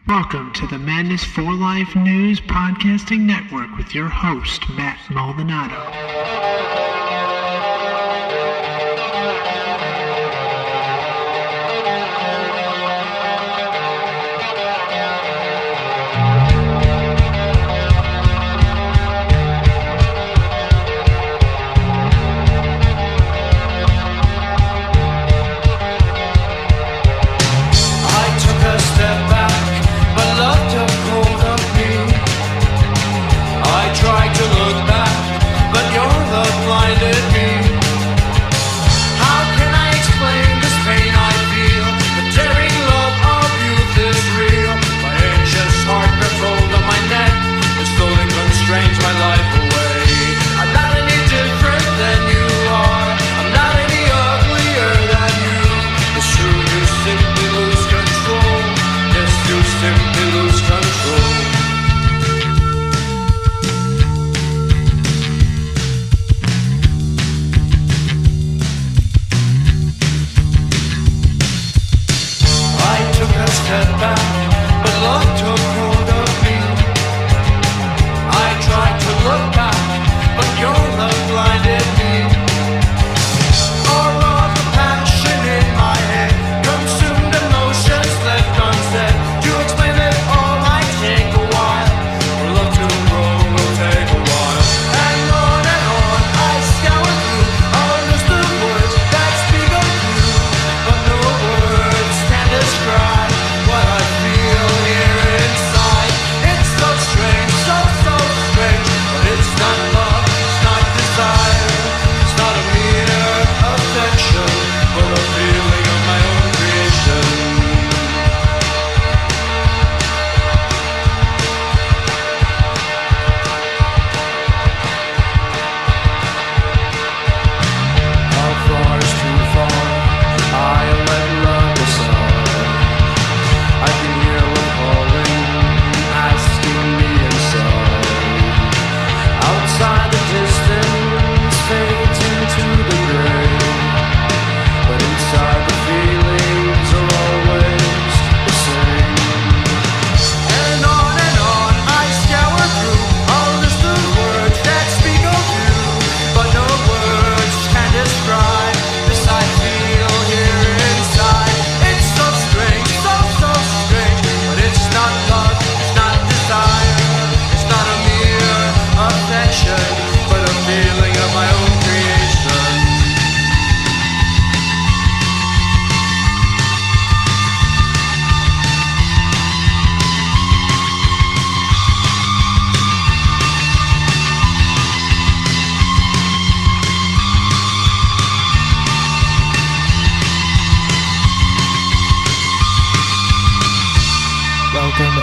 Welcome to the Madness4life News Podcasting Network with your host, Matt Maldonado.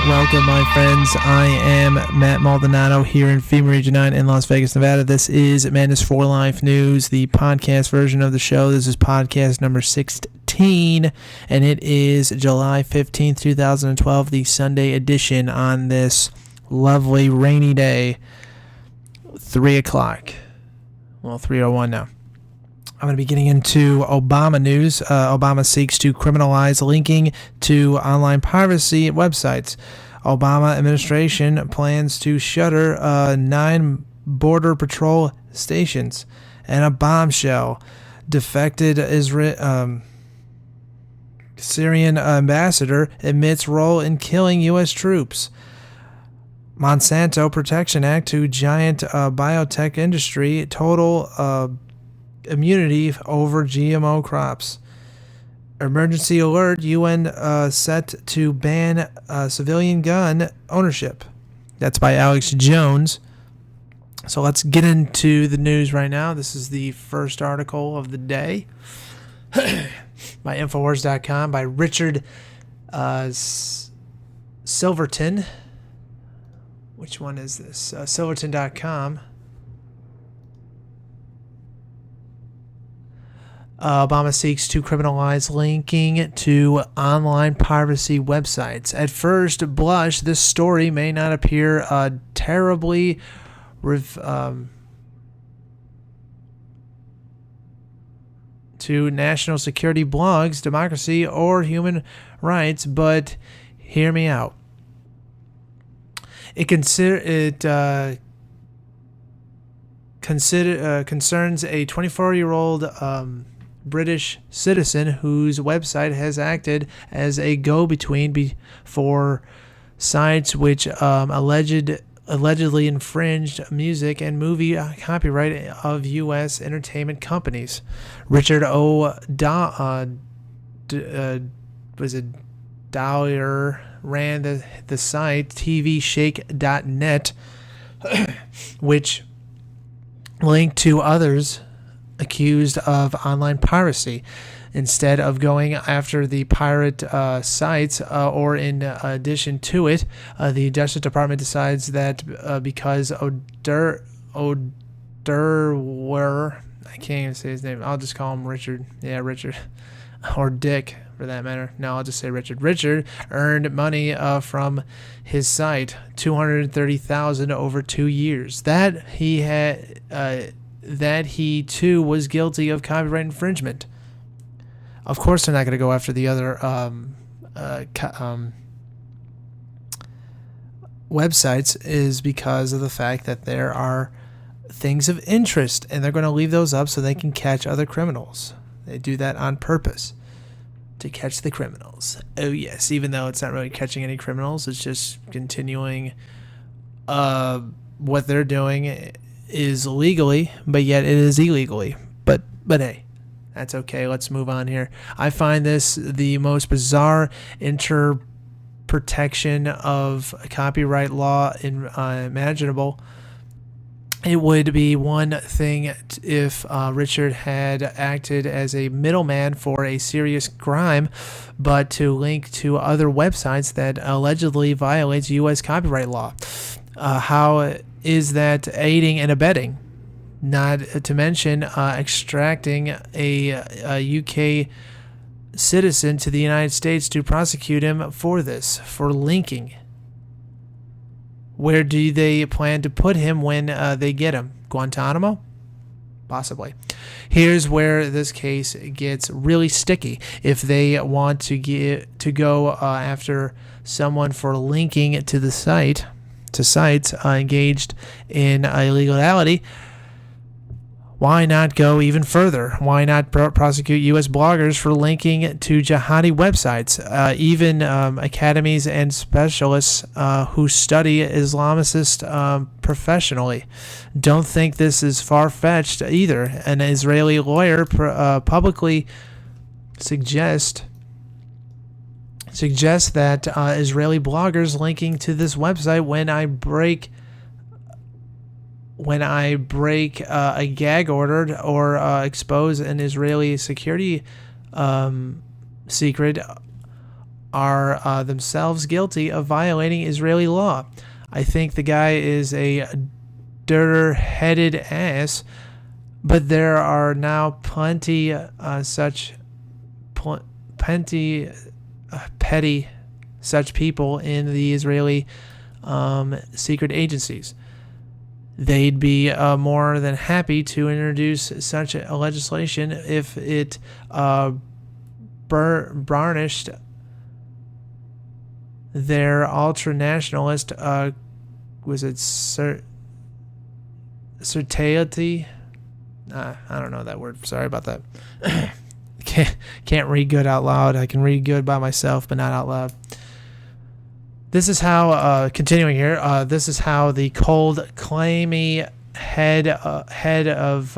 Welcome, my friends. I am Matt Maldonado here in FEMA Region 9 in Las Vegas, Nevada. This is Madness4life News, the podcast version of the show. This is podcast number 16, and it is July 15th, 2012, the Sunday edition on this lovely rainy day, 3 o'clock. Well, 3:01 now. I'm going to be getting into Obama news. Obama seeks to criminalize linking to online piracy websites. Obama administration plans to shutter 9 border patrol stations. And a bombshell. Defected Syrian ambassador admits role in killing U.S. troops. Monsanto Protection Act to giant biotech industry. Total immunity over GMO crops. Emergency alert, UN set to ban civilian gun ownership. That's by Alex Jones. So let's get into the news right now. This is the first article of the day by Infowars.com by Richard Silverton. Which one is this? Silverton.com. Obama seeks to criminalize linking to online piracy websites. At first blush, this story may not appear terribly to national security blogs, democracy, or human rights, but hear me out. Concerns a 24-year-old British citizen whose website has acted as a go-between for sites which allegedly infringed music and movie copyright of U.S. entertainment companies. Richard Dwyer ran the site tvshake.net, which linked to others accused of online piracy. Instead of going after the pirate sites, or in addition to it, the Justice Department decides that because O'Durwer, I can't even say his name, I'll just call him Richard. Yeah, Richard. Or Dick, for that matter. No, I'll just say Richard. Richard earned money from his site, $230,000 over 2 years. That he too was guilty of copyright infringement. Of course, they're not going to go after the other websites, is because of the fact that there are things of interest, and they're going to leave those up so they can catch other criminals. They do that on purpose, to catch the criminals. Oh yes, even though it's not really catching any criminals, it's just continuing what they're doing is legally, but yet it is illegally. But hey, that's okay. Let's move on here. I find this the most bizarre interpretation of copyright law imaginable. It would be one thing if Richard had acted as a middleman for a serious crime, but to link to other websites that allegedly violates U.S. copyright law. How is that aiding and abetting? Not to mention extracting a UK citizen to the United States to prosecute him for this, for linking. Where do they plan to put him when they get him? Guantanamo? Possibly. Here's where this case gets really sticky. If they want to go after someone for linking to the site, to sites engaged in illegality, why not go even further? Why not prosecute U.S. bloggers for linking to jihadi websites? Even academies and specialists who study Islamicist professionally don't think this is far-fetched either. An Israeli lawyer publicly suggests that Israeli bloggers linking to this website when I break a gag order or expose an Israeli security secret are themselves guilty of violating Israeli law. I think the guy is a dirter-headed ass, but there are now plenty petty such people in the Israeli secret agencies. They'd be more than happy to introduce such a legislation if it varnished their ultra-nationalist, certainty? I don't know that word. Sorry about that. Can't read good out loud. I can read good by myself, but not out loud. This is how, continuing here, this is how the cold, clammy head of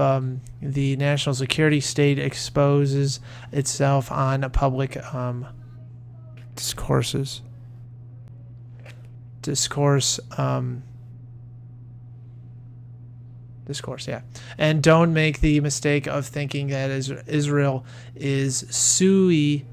the national security state exposes itself on public discourse, yeah. And don't make the mistake of thinking that Israel is sui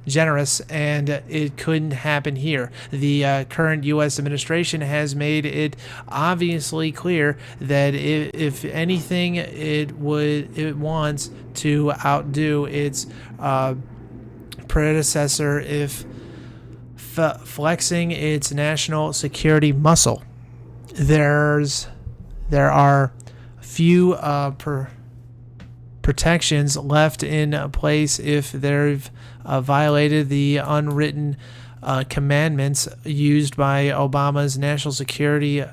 generous, and it couldn't happen here. The current U.S. administration has made it obviously clear that if anything, it wants to outdo its predecessor if flexing its national security muscle. There are few protections left in place if they've violated the unwritten commandments used by Obama's national security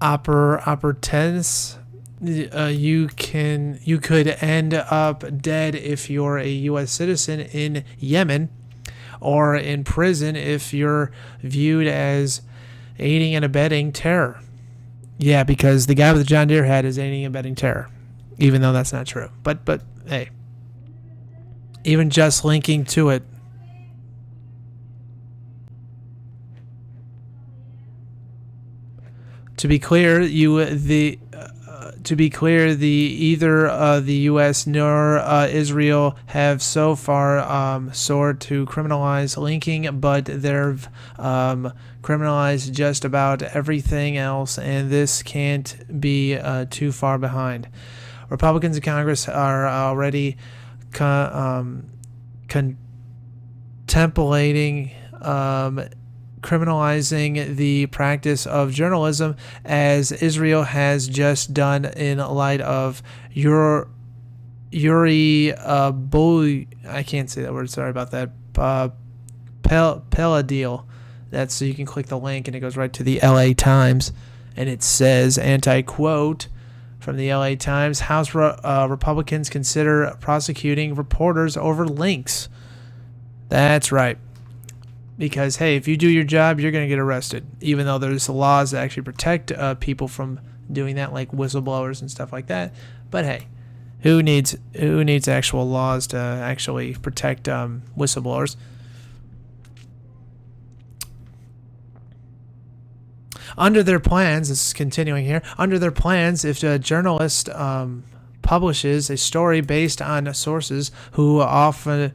operatives. You could end up dead if you're a U.S. citizen in Yemen, or in prison if you're viewed as aiding and abetting terror. Yeah, because the guy with the John Deere hat is aiding and abetting terror, even though that's not true. But hey, even just linking to it. To be clear, the the U.S. nor Israel have so far sought to criminalize linking, but they've criminalized just about everything else, and this can't be too far behind. Republicans in Congress are already contemplating criminalizing the practice of journalism, as Israel has just done in light of Yuri I can't say that word, sorry about that, Peladil. That's, so you can click the link and it goes right to the LA Times, and it says, anti-quote from the LA Times, House Republicans consider prosecuting reporters over links. That's right. Because, hey, if you do your job, you're going to get arrested, even though there's laws that actually protect people from doing that, like whistleblowers and stuff like that. But, hey, who needs actual laws to actually protect whistleblowers? Under their plans, this is continuing here, under their plans, if a journalist publishes a story based on sources who offer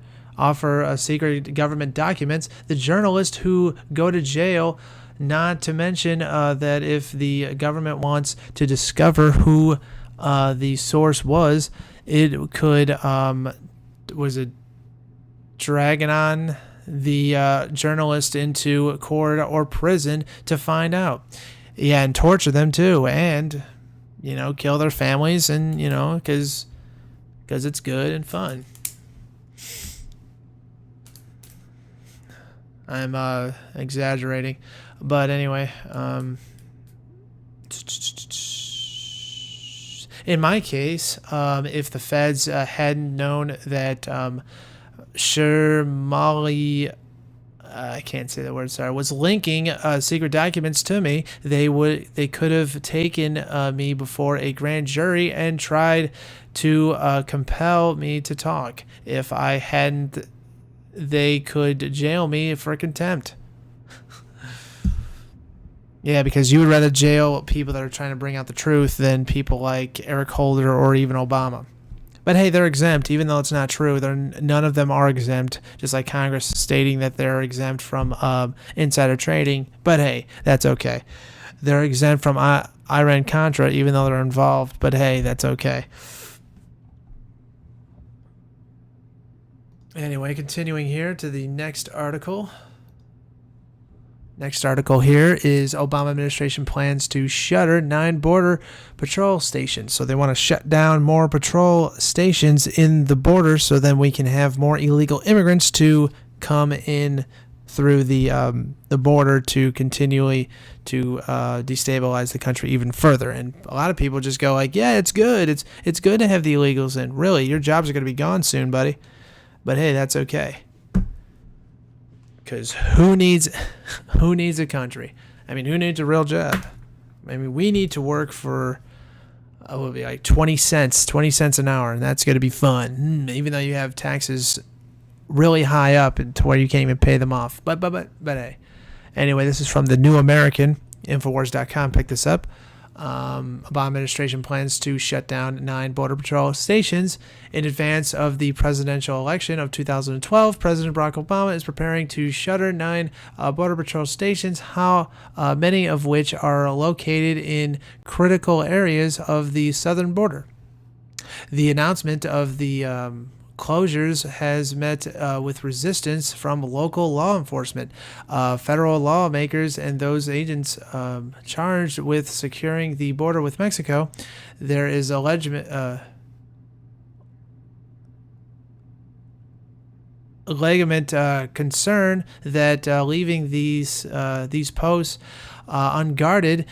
secret government documents, the journalists who go to jail, not to mention that if the government wants to discover who the source was, it could, dragging on the journalist into court or prison to find out. Yeah, and torture them too, and, kill their families, and, because it's good and fun. I'm exaggerating, but anyway, in my case, if the feds hadn't known that Shermali, I can't say the word, sorry, was linking secret documents to me, they could have taken me before a grand jury and tried to compel me to talk. If I hadn't, they could jail me for contempt. Yeah, because you would rather jail people that are trying to bring out the truth than people like Eric Holder or even Obama. But hey, they're exempt, even though it's not true. None of them are exempt, just like Congress stating that they're exempt from insider trading. But hey, that's okay. They're exempt from Iran-Contra, even though they're involved. But hey, that's okay. Anyway, continuing here to the next article. Next article here is Obama administration plans to shutter 9 border patrol stations. So they want to shut down more patrol stations in the border so then we can have more illegal immigrants to come in through the border to continually to destabilize the country even further. And a lot of people just go like, yeah, it's good. It's good to have the illegals in. Really, your jobs are going to be gone soon, buddy. But hey, that's okay. Because who needs a country? I mean, who needs a real job? I mean, we need to work for, it would be like 20 cents an hour, and that's going to be fun. Even though you have taxes really high up to where you can't even pay them off. But hey. Anyway, this is from the New American, Infowars.com. Pick this up. Obama administration plans to shut down 9 Border Patrol stations in advance of the presidential election of 2012. President Barack Obama is preparing to shutter 9 Border Patrol stations, many of which are located in critical areas of the southern border. The announcement of the closures has met with resistance from local law enforcement, federal lawmakers, and those agents charged with securing the border with Mexico. There is concern that leaving these posts unguarded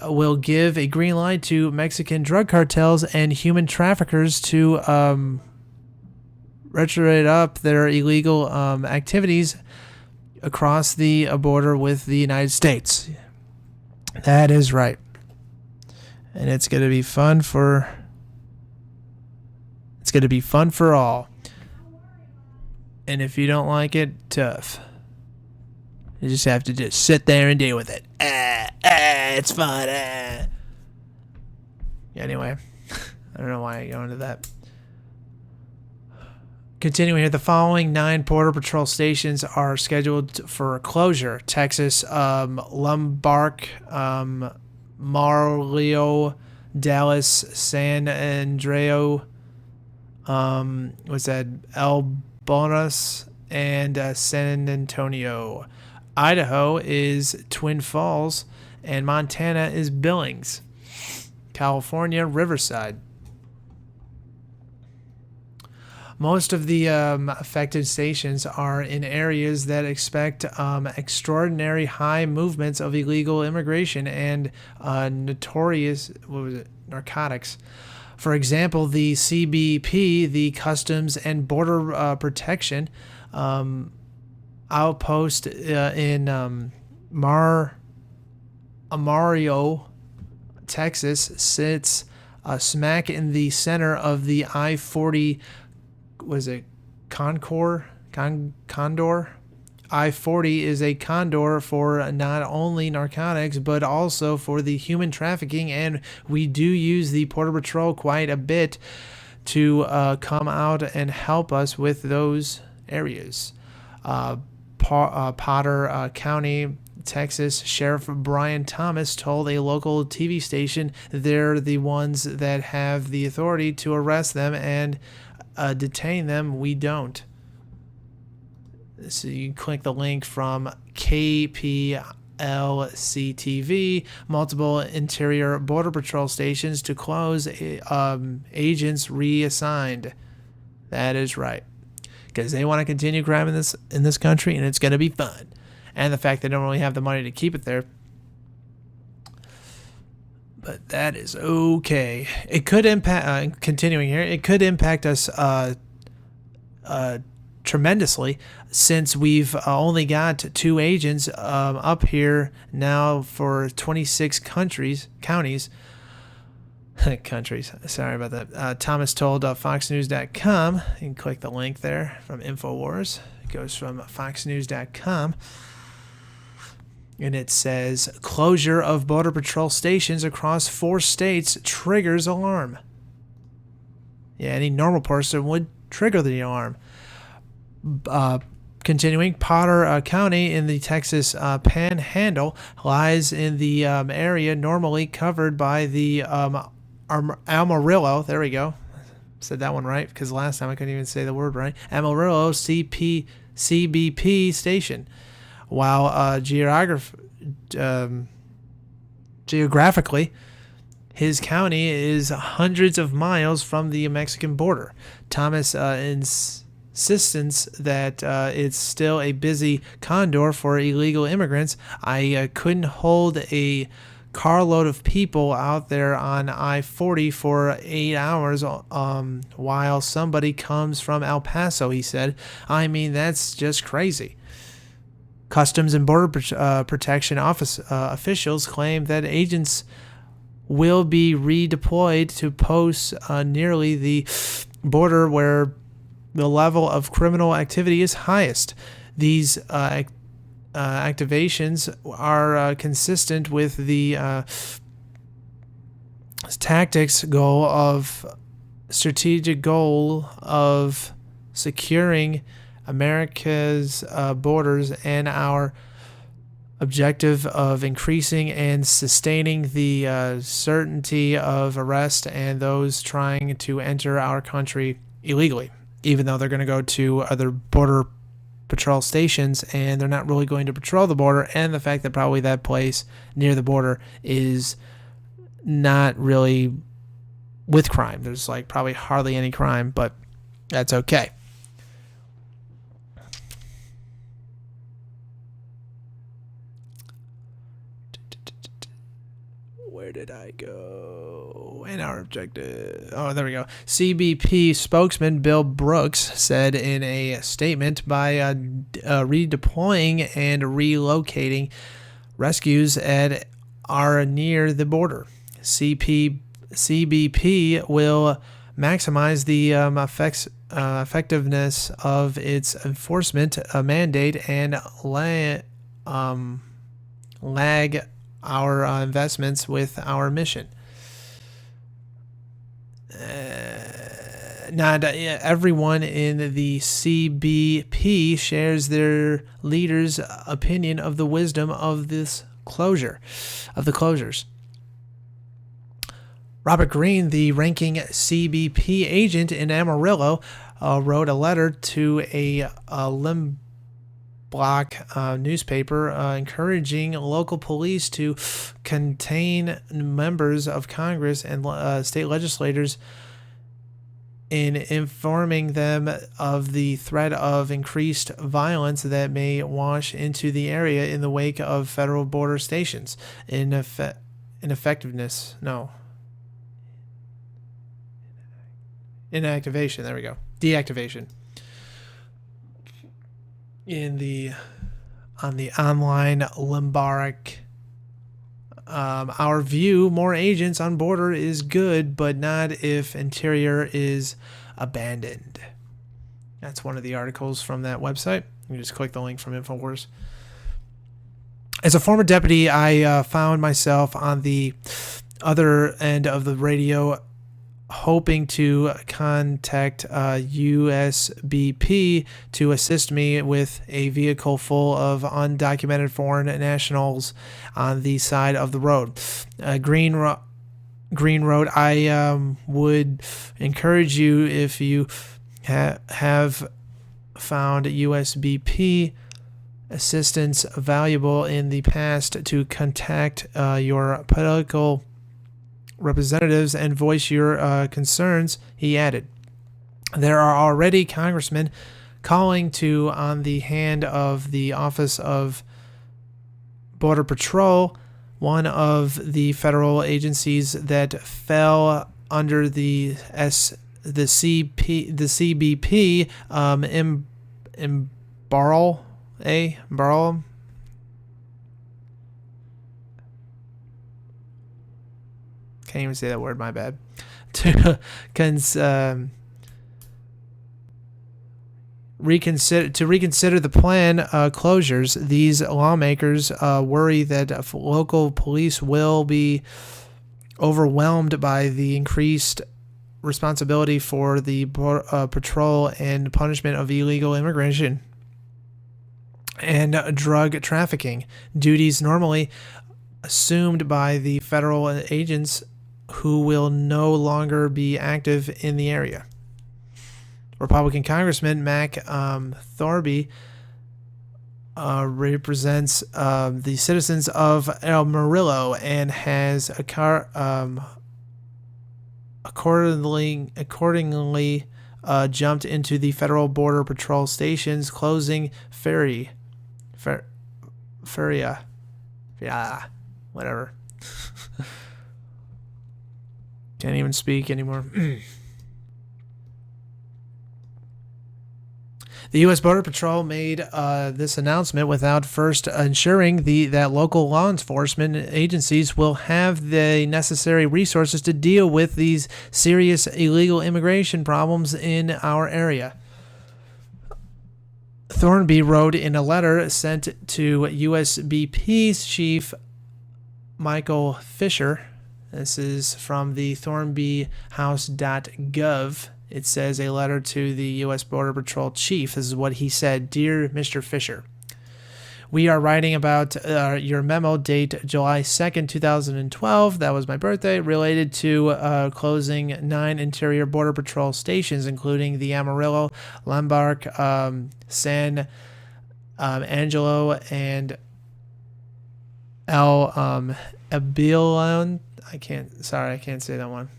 will give a green light to Mexican drug cartels and human traffickers to retrograde up their illegal activities across the border with the United States. That is right. And it's going to be fun for all. And if you don't like it, tough. You just have to just sit there and deal with it. It's fun. Anyway, I don't know why I go into that. Continuing here, the following 9 Border Patrol stations are scheduled for closure. Texas, Lubbock, Marleo, Dallas, San Andreo, El Bonas, and San Antonio. Idaho is Twin Falls, and Montana is Billings. California, Riverside. Most of the affected stations are in areas that expect extraordinary high movements of illegal immigration and notorious narcotics. For example, the CBP, the Customs and Border Protection outpost in Amarillo, Texas, sits smack in the center of the I-40. Was it Condor? I-40 is a condor for not only narcotics, but also for the human trafficking, and we do use the Border Patrol quite a bit to come out and help us with those areas. Potter County, Texas Sheriff Brian Thomas told a local TV station they're the ones that have the authority to arrest them and detain them. We don't. So you can click the link from KPLC-TV. Multiple interior Border Patrol stations to close. Agents reassigned. That is right, because they want to continue crime in this country, and it's going to be fun. And the fact they don't really have the money to keep it there. But that is okay. It could impact, continuing here, it could impact us tremendously, since we've only got 2 agents up here now for 26 counties. Sorry about that. Thomas told FoxNews.com. You can click the link there from InfoWars. It goes from FoxNews.com. And it says, closure of Border Patrol stations across 4 states triggers alarm. Yeah, any normal person would trigger the alarm. Continuing, Potter County in the Texas Panhandle lies in the area normally covered by the Amarillo. There we go. Said that one right, because last time I couldn't even say the word right. Amarillo CBP station. While geographically, his county is hundreds of miles from the Mexican border. Thomas insistence that it's still a busy condor for illegal immigrants. I couldn't hold a carload of people out there on I-40 for 8 hours while somebody comes from El Paso, he said. I mean, that's just crazy. Customs and Border Protection officials claim that agents will be redeployed to posts nearly the border where the level of criminal activity is highest. These activations are consistent with the strategic goal of securing America's borders and our objective of increasing and sustaining the certainty of arrest and those trying to enter our country illegally, even though they're going to go to other border patrol stations and they're not really going to patrol the border, and the fact that probably that place near the border is not really with crime. There's like probably hardly any crime, but that's okay. Where did I go? And our objective. Oh, there we go. CBP spokesman Bill Brooks said in a statement, by redeploying and relocating, rescues are near the border. CBP will maximize the effectiveness of its enforcement mandate and lag our investments with our mission. Not everyone in the CBP shares their leader's opinion of the wisdom of this closures. Robert Greene, the ranking CBP agent in Amarillo, wrote a letter to a Limbach newspaper encouraging local police to contain members of Congress and state legislators in informing them of the threat of increased violence that may wash into the area in the wake of federal border stations. Inactivation. There we go. Deactivation. On the online Limbach, our view, more agents on border is good, but not if interior is abandoned. That's one of the articles from that website. You just click the link from InfoWars. As a former deputy, I found myself on the other end of the radio, hoping to contact USBP to assist me with a vehicle full of undocumented foreign nationals on the side of the road. Green wrote, I would encourage you, if you have found USBP assistance valuable in the past, to contact your political representatives and voice your concerns, he added. There are already congressmen calling to on the hand of the Office of Border Patrol, one of the federal agencies that fell under the CBP, Barl. Can't even say that word, my bad. To reconsider the plan closures. These lawmakers worry that local police will be overwhelmed by the increased responsibility for the patrol and punishment of illegal immigration and drug trafficking, duties normally assumed by the federal agents who will no longer be active in the area. Republican Congressman Mac Thorby represents the citizens of Amarillo and has accordingly jumped into the federal border patrol stations, closing whatever. Can't even speak anymore. The U.S. Border Patrol made this announcement without first ensuring that local law enforcement agencies will have the necessary resources to deal with these serious illegal immigration problems in our area. Thornby wrote in a letter sent to USBP's chief Michael Fisher. This is from the thornbyhouse.gov. It says a letter to the U.S. Border Patrol chief. This is what he said. Dear Mr. Fisher, we are writing about your memo date July 2nd, 2012. That was my birthday, related to closing 9 interior Border Patrol stations, including the Amarillo, Limbach, San Angelo, and El Abilon. I can't say that one.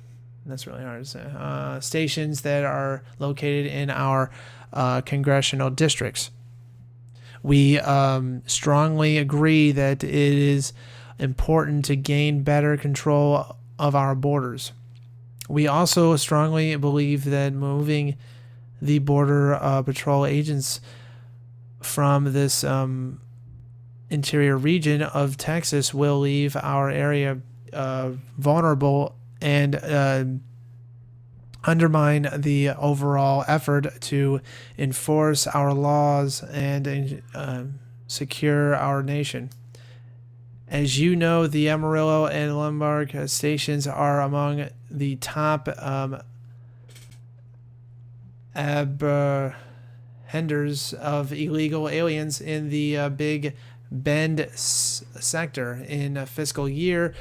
That's really hard to say. Stations that are located in our congressional districts. We strongly agree that it is important to gain better control of our borders. We also strongly believe that moving the Border Patrol agents from this interior region of Texas will leave our area vulnerable and undermine the overall effort to enforce our laws and secure our nation. As you know, the Amarillo and Lombard stations are among the top apprehenders of illegal aliens in the Big Bend sector. In fiscal year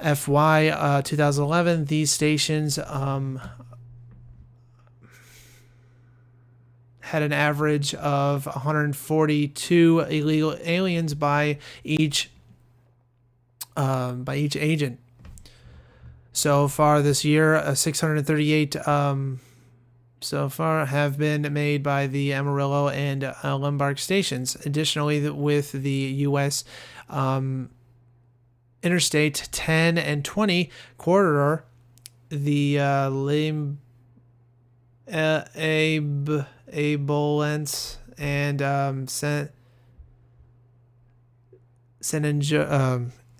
FY 2011, these stations had an average of 142 illegal aliens by each agent. So far this year, 638 so far have been made by the Amarillo and Lombard stations. Additionally, with the U.S. Interstate 10 and 20 corridor, the Abolence and San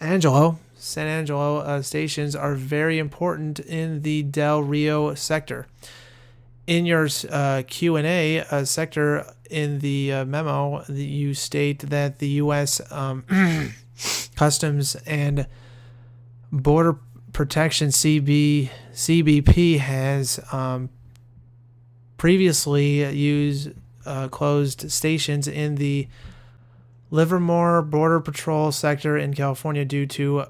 Angelo stations are very important in the Del Rio sector. In your Q&A sector in the memo, you state that the U.S. Customs and Border Protection CBP has previously closed stations in the Livermore Border Patrol sector in California due to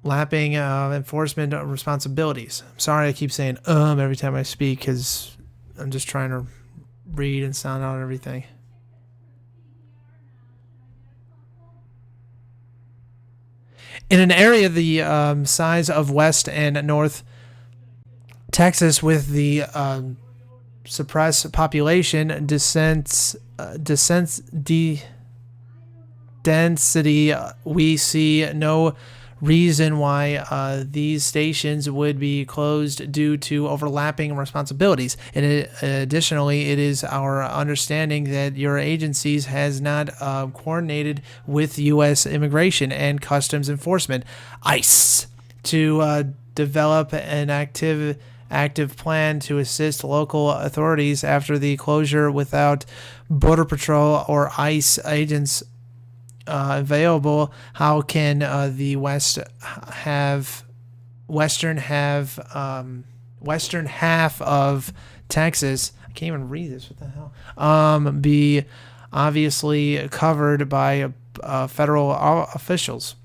lapping enforcement responsibilities. I'm sorry I keep saying every time I speak because I'm just trying to read and sound out everything. In an area the size of West and North Texas, with the suppressed population density, we see no reason why these stations would be closed due to overlapping responsibilities. And additionally, it is our understanding that your agencies has not coordinated with U.S. Immigration and Customs Enforcement, ICE, to develop an active plan to assist local authorities after the closure. Without Border Patrol or ICE agents available, how can the western half of Texas, I can't even read this, what the hell, be obviously covered by federal officials?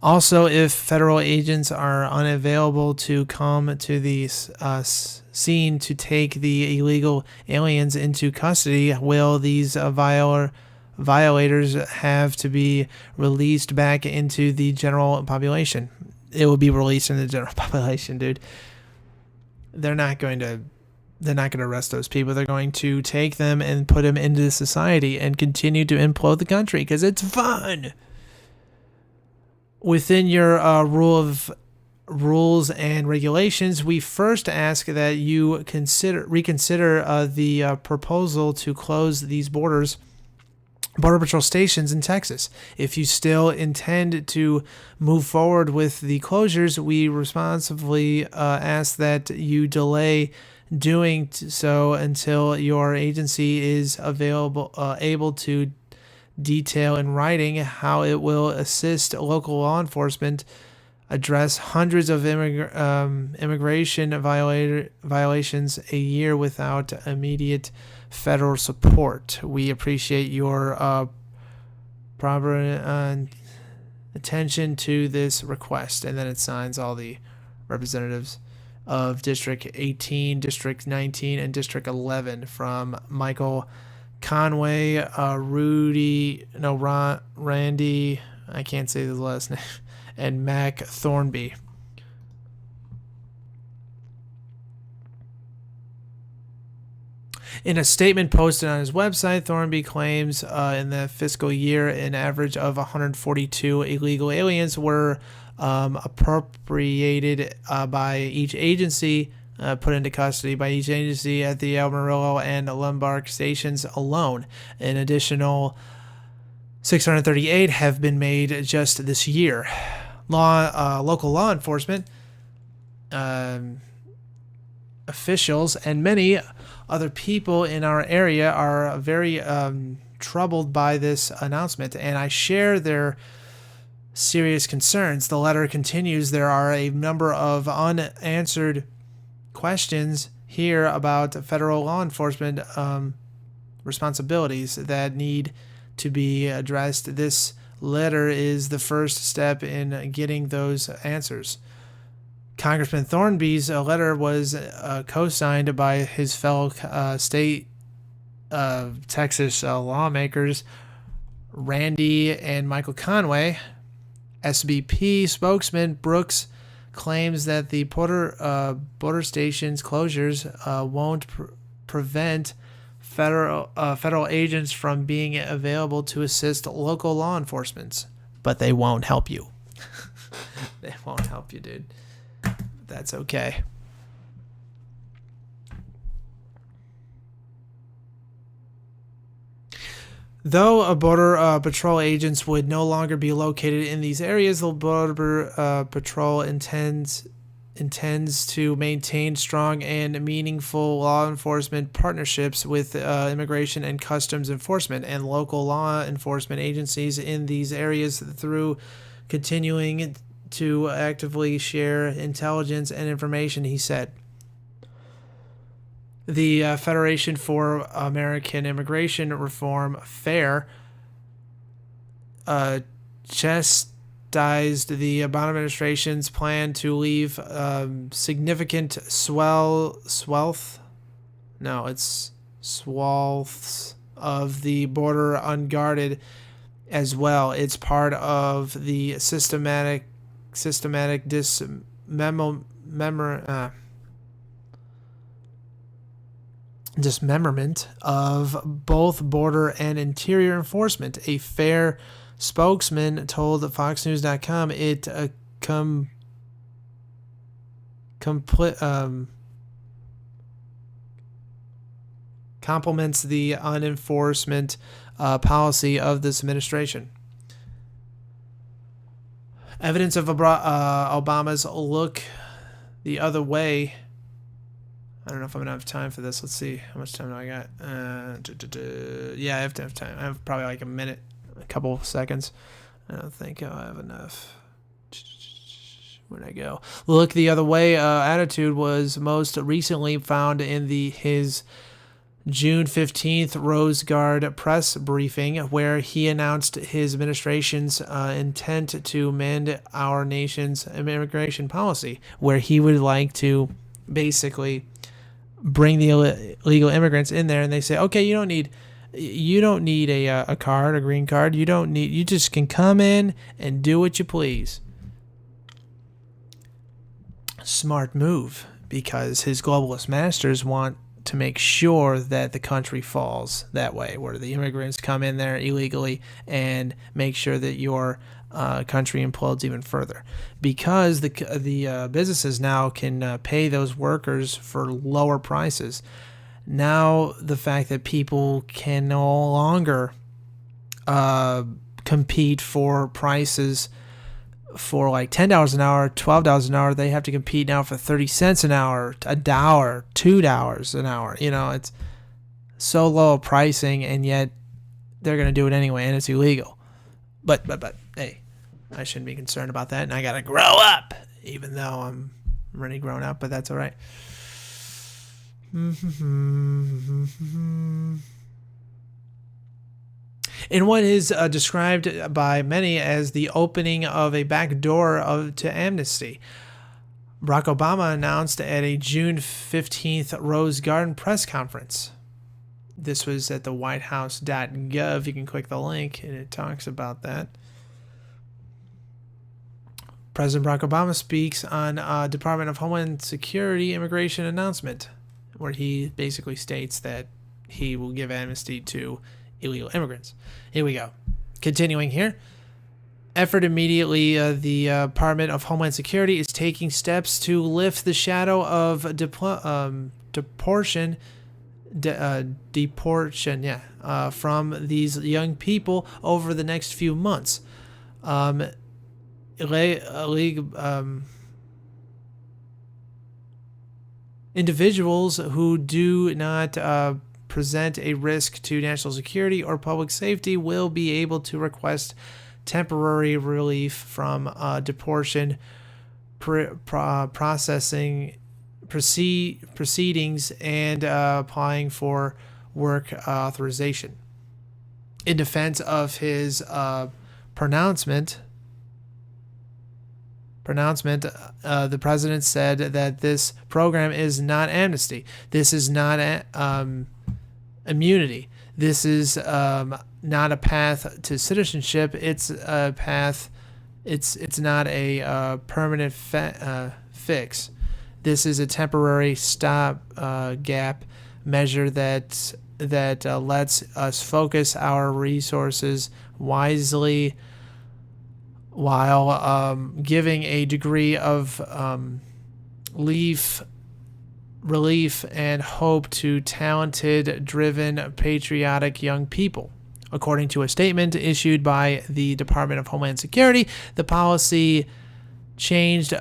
Also, if federal agents are unavailable to come to the scene to take the illegal aliens into custody, will these violators have to be released back into the general population? It will be released in the general population, dude. They're not going to arrest those people. They're going to take them and put them into society and continue to implode the country because it's fun. Within your rules and regulations, we first ask that you reconsider the proposal to close these Border Patrol stations in Texas. If you still intend to move forward with the closures, we responsibly ask that you delay doing so until your agency is able to detail in writing how it will assist local law enforcement address hundreds of immigration violations a year without immediate federal support. We appreciate your proper attention to this request. And then it signs all the representatives of District 18, District 19, and District 11 from Michael Conway, Randy, I can't say the last name, and Mac Thornby. In a statement posted on his website, Thornby claims in the fiscal year, an average of 142 illegal aliens were appropriated by each agency, put into custody by each agency at the Amarillo and Lombard stations alone. An additional 638 have been made just this year. Local law enforcement officials and many other people in our area are very troubled by this announcement, and I share their serious concerns. The letter continues, there are a number of unanswered questions here about federal law enforcement responsibilities that need to be addressed. This letter is the first step in getting those answers. Congressman Thornby's letter was co-signed by his fellow state Texas lawmakers Randy and Michael Conway. SBP spokesman Brooks claims that the border stations closures won't prevent federal agents from being available to assist local law enforcement, but they won't help you. They won't help you, dude. That's okay. Though border patrol agents would no longer be located in these areas, the border patrol intends to maintain strong and meaningful law enforcement partnerships with immigration and customs enforcement and local law enforcement agencies in these areas through continuing to actively share intelligence and information, he said. The Federation for American Immigration Reform, FAIR, chastised the Obama administration's plan to leave significant swathes of the border unguarded as well. It's part of the systematic dismemberment of both border and interior enforcement. A FAIR spokesman told FoxNews.com it complements the unenforcement policy of this administration. Evidence of Obama's look the other way. I don't know if I'm going to have time for this. Let's see. How much time do I got? Yeah, I have to have time. I have probably like a minute, a couple of seconds. I don't think I'll have enough. Where'd I go? Look the other way attitude was most recently found in his June 15th Rose Guard press briefing, where he announced his administration's intent to amend our nation's immigration policy, where he would like to basically bring the illegal immigrants in there, and they say, okay, you don't need a card, a green card. You just can come in and do what you please. Smart move, because his globalist masters want to make sure that the country falls that way, where the immigrants come in there illegally and make sure that your country implodes even further, because the businesses now can pay those workers for lower prices. Now the fact that people can no longer compete for prices for like $10 an hour, $12 an hour, they have to compete now for 30 cents an hour, $1, $2 an hour. You know, it's so low pricing, and yet they're going to do it anyway, and it's illegal. But hey, I shouldn't be concerned about that, and I got to grow up, even though I'm already grown up, but that's all right. In what is described by many as the opening of a back door to amnesty, Barack Obama announced at a June 15th Rose Garden press conference. This was at the whitehouse.gov. You can click the link, and it talks about that. President Barack Obama speaks on Department of Homeland Security immigration announcement, where he basically states that he will give amnesty to illegal immigrants. Here we go. Continuing here. Effort immediately, the Department of Homeland Security is taking steps to lift the shadow of deportation from these young people over the next few months. Individuals who do not present a risk to national security or public safety will be able to request temporary relief from deportation processing proceedings and applying for work authorization. In defense of his pronouncement, the president said that this program is not amnesty. This is not immunity. This is not a path to citizenship. It's a path. It's not a permanent fix. This is a temporary stop-gap measure that lets us focus our resources wisely while giving a degree of relief and hope to talented, driven, patriotic young people. According to a statement issued by the Department of Homeland Security, the policy changed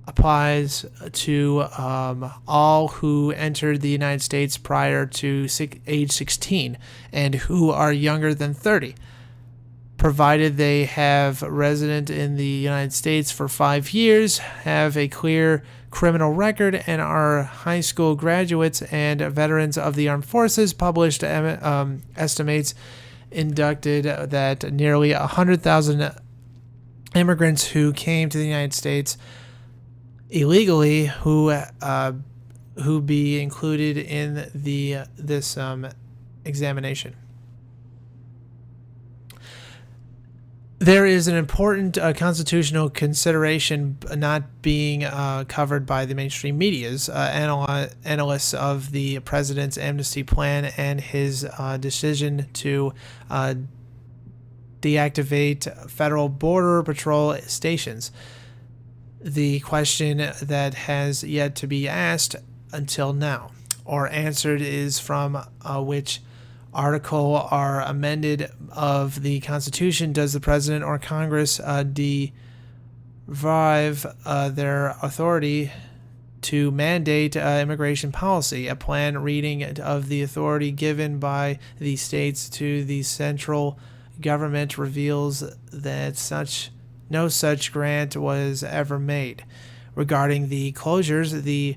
applies to all who entered the United States prior to age 16 and who are younger than 30, provided they have resident in the United States for 5 years, have a clear criminal record, and are high school graduates and veterans of the armed forces. Published estimates inducted that nearly 100,000 immigrants who came to the United States illegally who be included in this examination. There is an important constitutional consideration not being covered by the mainstream media's analysts of the president's amnesty plan and his decision to deactivate federal border patrol stations. The question that has yet to be asked until now or answered is from which article or amended of the Constitution does the President or Congress derive their authority to mandate immigration policy. A plan reading of the authority given by the states to the central government reveals that no such grant was ever made. Regarding the closures, the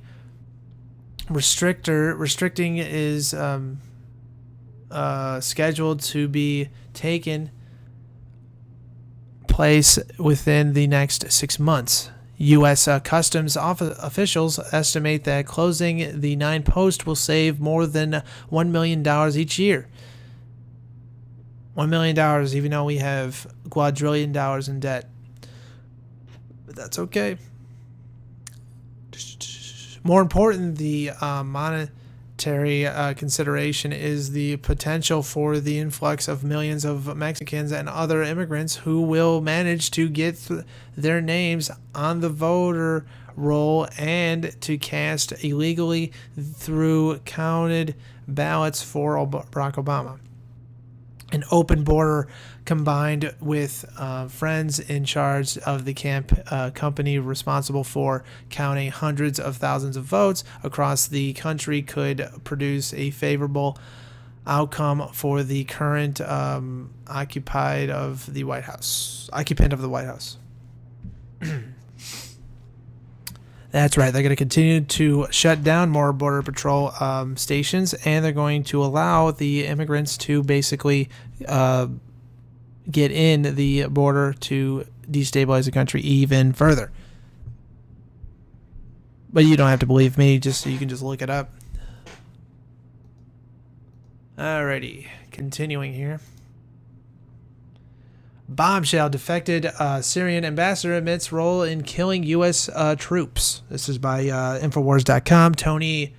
restricting is scheduled to be taken place within the next 6 months. U.S. Customs officials estimate that closing the 9 posts will save more than $1 million each year. $1 million, even though we have quadrillion dollars in debt. But that's okay. More important, the monetary consideration is the potential for the influx of millions of Mexicans and other immigrants who will manage to get their names on the voter roll and to cast illegally through counted ballots for Barack Obama. An open border combined with friends in charge of the company responsible for counting hundreds of thousands of votes across the country could produce a favorable outcome for the current occupant of the White House. That's right. They're going to continue to shut down more Border Patrol stations, and they're going to allow the immigrants to basically get in the border to destabilize the country even further. But you don't have to believe me, you can just look it up. Alrighty, continuing here. Bombshell: defected Syrian ambassador admits role in killing U.S. troops. This is by Infowars.com. Tony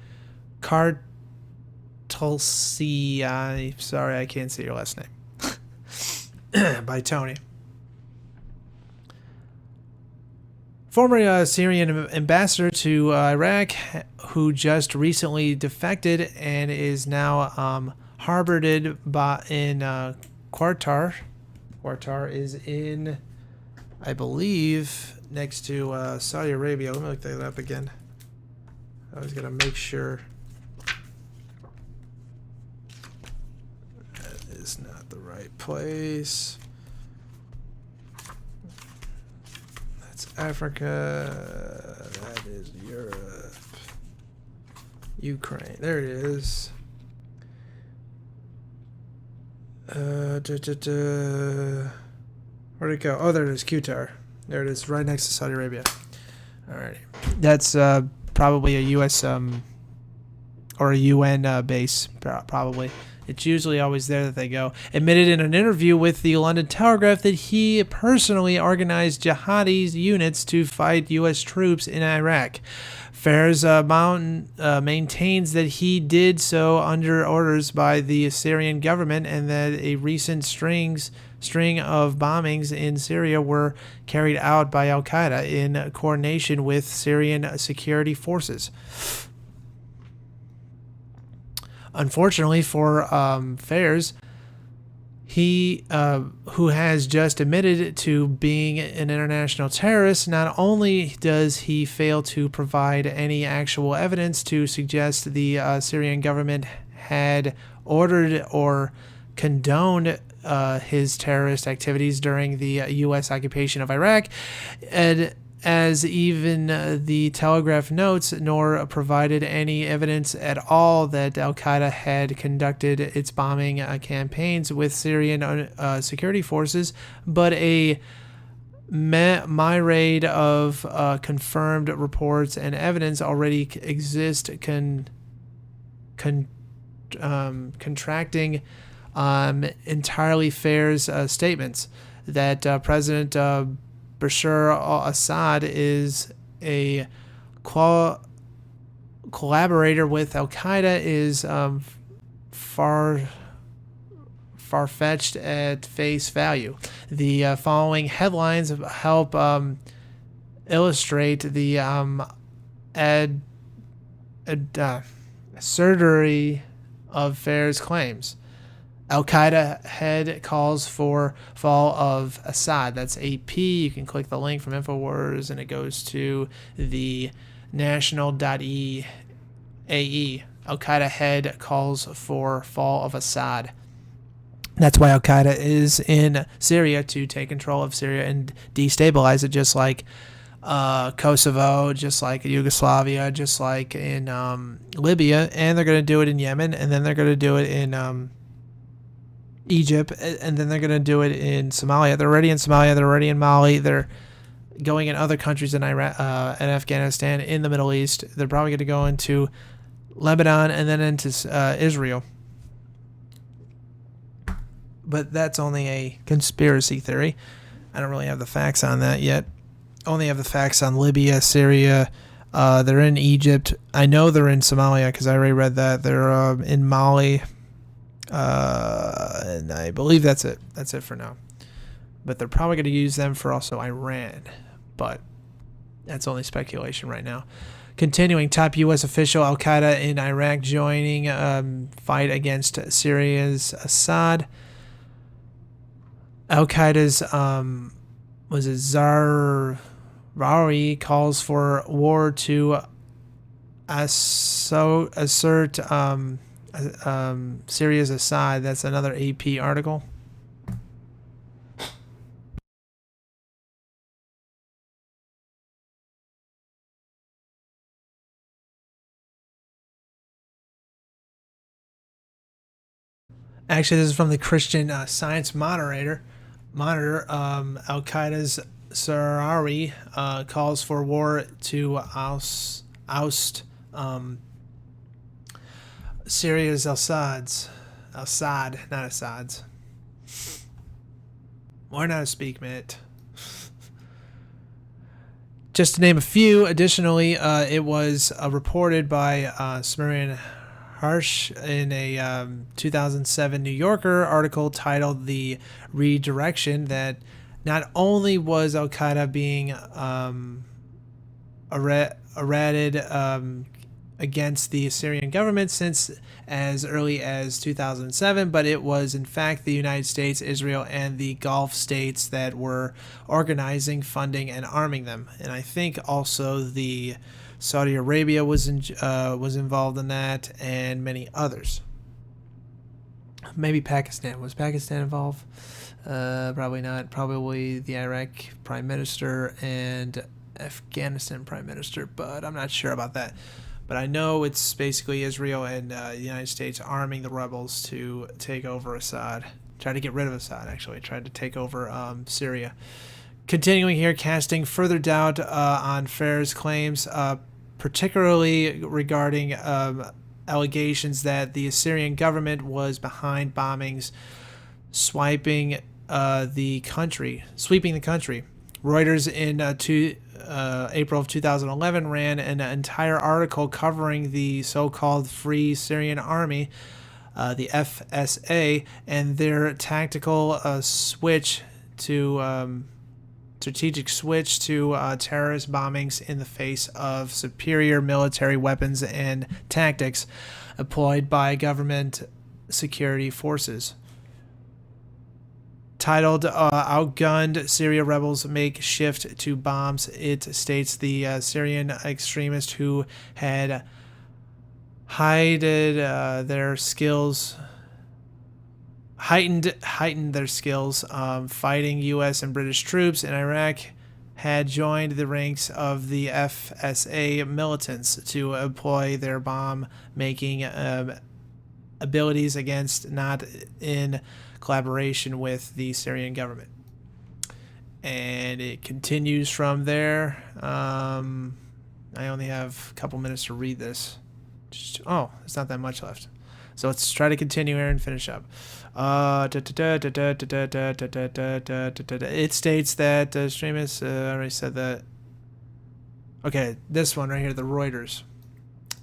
Tulsi, sorry, I can't say your last name, by Tony. Former Syrian ambassador to Iraq, who just recently defected and is now harbored in Qatar. Qatar is in, I believe, next to Saudi Arabia. Let me look that up again. I was going to make sure. That is not the right place. That's Africa. That is Europe. Ukraine. There it is. Where'd it go? Oh, there it is. Qatar. There it is, right next to Saudi Arabia. Alrighty. That's probably a U.S. Or a UN base, probably. It's usually always there that they go. Admitted in an interview with the London Telegraph that he personally organized jihadi units to fight U.S. troops in Iraq. Fairs maintains that he did so under orders by the Syrian government and that a recent string of bombings in Syria were carried out by al-Qaeda in coordination with Syrian security forces. Unfortunately for Fairs, he, who has just admitted to being an international terrorist, not only does he fail to provide any actual evidence to suggest the Syrian government had ordered or condoned his terrorist activities during the U.S. occupation of Iraq, and as even the Telegraph notes, nor provided any evidence at all that al-Qaeda had conducted its bombing campaigns with Syrian security forces, but a myriad of confirmed reports and evidence already exist contracting entirely Fair's statements that President Bashar al-Assad is a collaborator with al-Qaeda is far-fetched at face value. The following headlines help illustrate the absurdity of Fair's claims. Al-Qaeda head calls for fall of Assad. That's AP. You can click the link from InfoWars and it goes to the national.ae. Al-Qaeda head calls for fall of Assad. That's why Al-Qaeda is in Syria, to take control of Syria and destabilize it, just like Kosovo, just like Yugoslavia, just like in Libya. And they're going to do it in Yemen, and then they're going to do it in Egypt, and then they're going to do it in Somalia. They're already in Somalia. They're already in Mali. They're going in other countries in Iraq and Afghanistan, in the Middle East. They're probably going to go into Lebanon and then into Israel. But that's only a conspiracy theory. I don't really have the facts on that yet. Only have the facts on Libya, Syria. They're in Egypt. I know they're in Somalia because I already read that. They're in Mali. And I believe that's it. That's it for now. But they're probably going to use them for also Iran. But that's only speculation right now. Continuing, top U.S. official, al-Qaeda in Iraq joining fight against Syria's Assad. Al-Qaeda's Zahrawi calls for war to assert Syria's Assad. That's another AP article. Actually, this is from the Christian Science Monitor. Al-Qaeda's Zahrawi calls for war to oust Syria's Assad, not Assad's. Learn how to speak, mate. Just to name a few, additionally, it was reported by Sumerian Harsh in a 2007 New Yorker article titled "The Redirection" that not only was Al Qaeda being errated against the Syrian government since as early as 2007, but it was in fact the United States, Israel, and the Gulf states that were organizing, funding, and arming them. And I think also the Saudi Arabia was involved in that, and many others. Maybe Pakistan. Was Pakistan involved? Probably not. Probably the Iraq Prime Minister and Afghanistan Prime Minister, but I'm not sure about that. But I know it's basically Israel and the United States arming the rebels to take over Assad. Try to get rid of Assad, actually. Tried to take over Syria. Continuing here, casting further doubt on Fair's claims, particularly regarding allegations that the Syrian government was behind bombings, sweeping the country. Reuters in April of 2011 ran an entire article covering the so-called Free Syrian Army, the FSA, and their tactical strategic switch to terrorist bombings in the face of superior military weapons and tactics employed by government security forces. Titled "Outgunned Syria Rebels Make Shift to Bombs," it states the Syrian extremists who had heightened their skills fighting U.S. and British troops in Iraq had joined the ranks of the FSA militants to employ their bomb-making abilities against, not in collaboration with, the Syrian government. And it continues from there. I only have a couple minutes to read this. There's not that much left. So let's try to continue here and finish up. It states that extremists, I already said that. Okay, this one right here, the Reuters.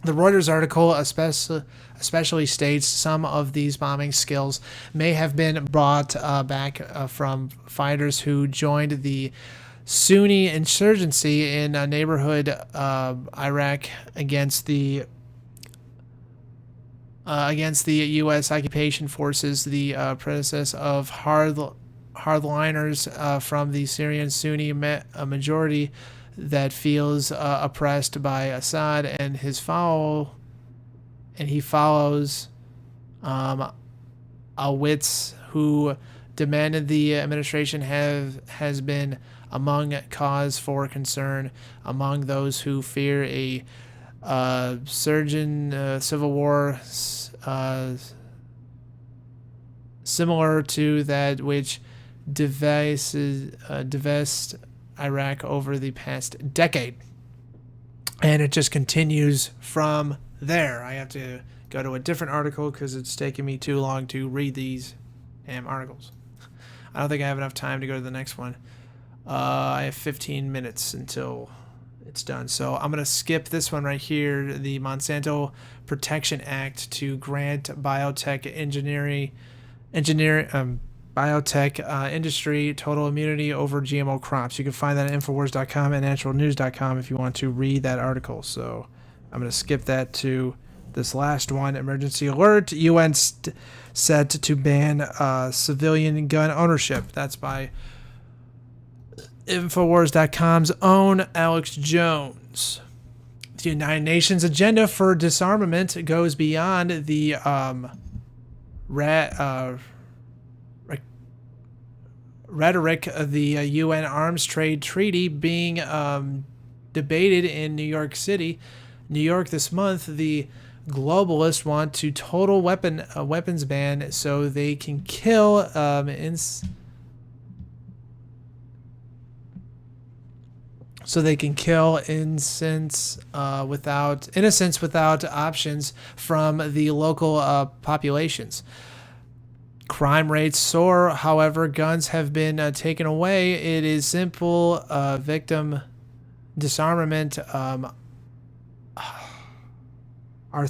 The Reuters article especially states some of these bombing skills may have been brought back from fighters who joined the Sunni insurgency in a neighborhood Iraq against the U.S. occupation forces, the predecessors of hardliners from the Syrian Sunni majority that feels oppressed by Assad, and he follows Awitz, who demanded the administration has been among cause for concern among those who fear a surging civil war similar to that which devastated Iraq over the past decade. And it just continues from there. I have to go to a different article because it's taking me too long to read these damn articles. I don't think I have enough time to go to the next one. I have 15 minutes until it's done. So I'm going to skip this one right here, the Monsanto Protection Act to grant biotech industry total immunity over GMO crops. You can find that at Infowars.com and naturalnews.com if you want to read that article. So I'm going to skip that to this last one. Emergency alert. UN set to ban civilian gun ownership. That's by Infowars.com's own Alex Jones. The United Nations agenda for disarmament goes beyond the rhetoric of the UN Arms Trade Treaty being debated in New York City. New York this month, the globalists want to total weapons ban so they can kill innocents without options from the local populations. Crime rates soar. However, guns have been taken away. It is simple victim disarmament. Are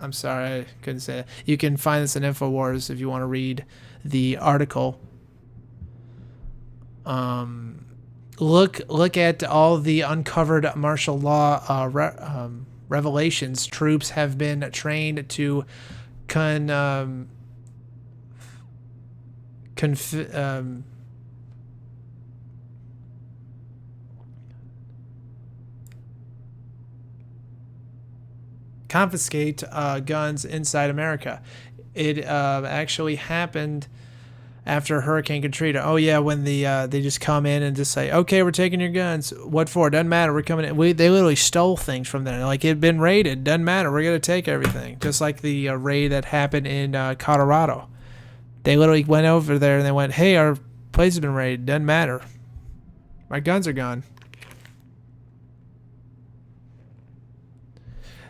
I'm sorry, I couldn't say it. You can find this in InfoWars if you want to read the article. Look at all the uncovered martial law revelations. Troops have been trained to confiscate guns inside America. It actually happened after Hurricane Katrina. Oh yeah, when they just come in and just say, okay, we're taking your guns. What for? Doesn't matter. We're coming in. They literally stole things from there. Like, it had been raided. Doesn't matter. We're gonna take everything. Just like the raid that happened in Colorado. They literally went over there and they went, hey, our place has been raided. Doesn't matter. My guns are gone.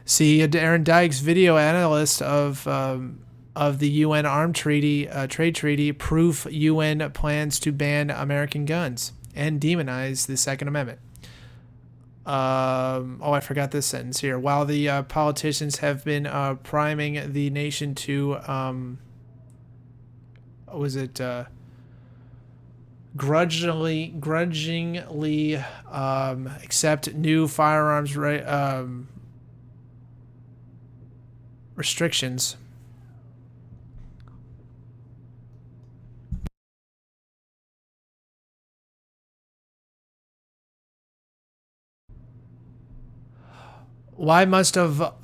See, Aaron Dykes, video analyst of the UN Armed Treaty, Trade Treaty, proof UN plans to ban American guns and demonize the Second Amendment. I forgot this sentence here. While the politicians have been priming the nation to, grudgingly accept new firearms restrictions. Why most all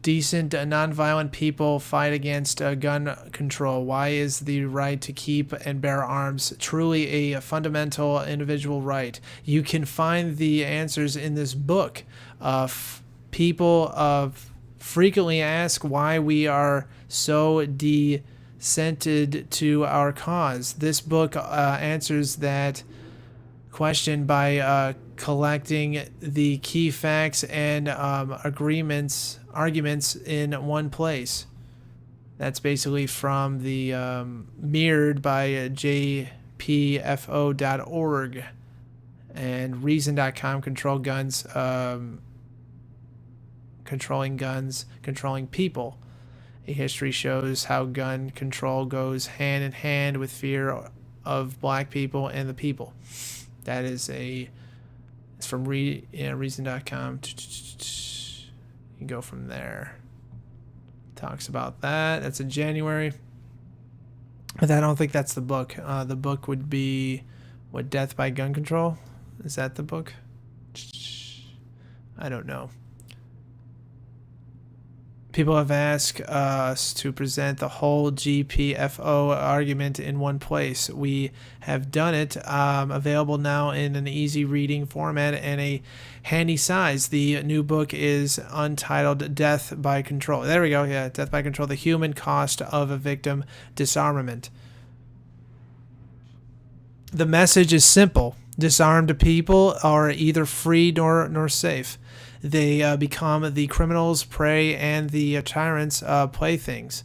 decent nonviolent people fight against gun control? Why is the right to keep and bear arms truly a fundamental individual right? You can find the answers in this book. People frequently ask why we are so dissented to our cause. This book answers that question by collecting the key facts and arguments in one place. That's basically from the mirrored by jpfo.org and reason.com. Controlling guns, controlling people. A history shows how gun control goes hand in hand with fear of black people and the people. That is it's from reason.com. You can go from there. Talks about that. That's in January. But I don't think that's the book. The book would be, Death by Gun Control? Is that the book? I don't know. People have asked us to present the whole GPFO argument in one place. We have done it, available now in an easy reading format and a handy size. The new book is untitled Death by Control. There we go, yeah, Death by Control, the human cost of a victim disarmament. The message is simple. Disarmed people are either free nor safe. They become the criminals' prey and the tyrants' playthings.